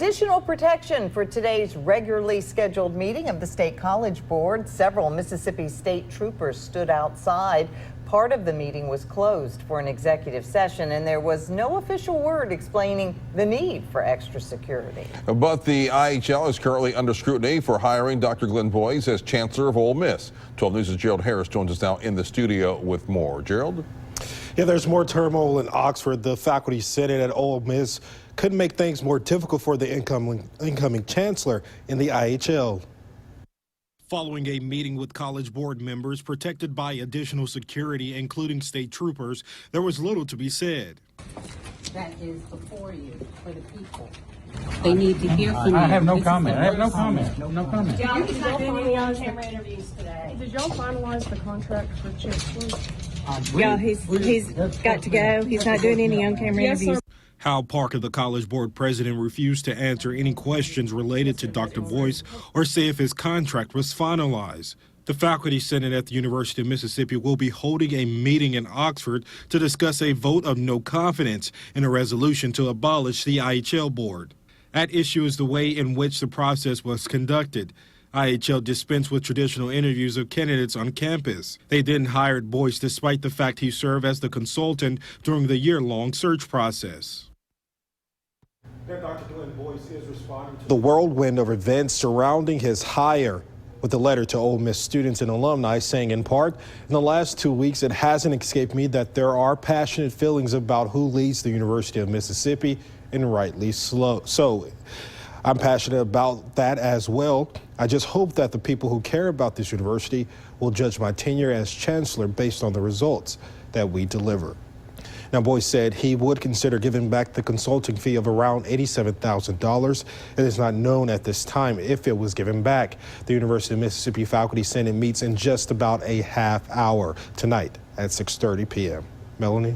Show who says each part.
Speaker 1: additional protection for today's regularly scheduled meeting of the State College Board. Several Mississippi State troopers stood outside. Part of the meeting was closed for an executive session, and there was no official word explaining the need for extra security.
Speaker 2: But the IHL is currently under scrutiny for hiring Dr. Glenn Boyce as chancellor of Ole Miss. 12 News' Gerald Harris joins us now in the studio with more. Gerald?
Speaker 3: Yeah, there's more turmoil in Oxford. The faculty senate at Ole Miss could make things more difficult for the incoming chancellor in the IHL. Following a meeting with college board members protected by additional security, including state troopers, there was little to be said.
Speaker 4: That is before you, for the people. They need to hear from you.
Speaker 5: I have no comment. I have no comment. No comment.
Speaker 6: Y'all not doing any on-camera interviews today. Did y'all finalize the contract for Chancellor?
Speaker 7: Yeah, he's got to go. He's not doing any on-camera interviews.
Speaker 3: Hal Parker, the College Board president, refused to answer any questions related to Dr. Boyce or say if his contract was finalized. The Faculty Senate at the University of Mississippi will be holding a meeting in Oxford to discuss a vote of no confidence in a resolution to abolish the IHL board. At issue is the way in which the process was conducted. IHL dispensed with traditional interviews of candidates on campus. They then hired Boyce despite the fact he served as the consultant during the year-long search process. Dr. Glenn Boyce is responding to the whirlwind of events surrounding his hire with a letter to Ole Miss students and alumni saying, in part, in the last 2 weeks, it hasn't escaped me that there are passionate feelings about who leads the University of Mississippi, and rightly so. I'm passionate about that as well. I just hope that the people who care about this university will judge my tenure as chancellor based on the results that we deliver. Now, Boyce said he would consider giving back the consulting fee of around $87,000. It is not known at this time if it was given back. The University of Mississippi Faculty Senate meets in just about a half hour tonight at 6:30 p.m. Melanie?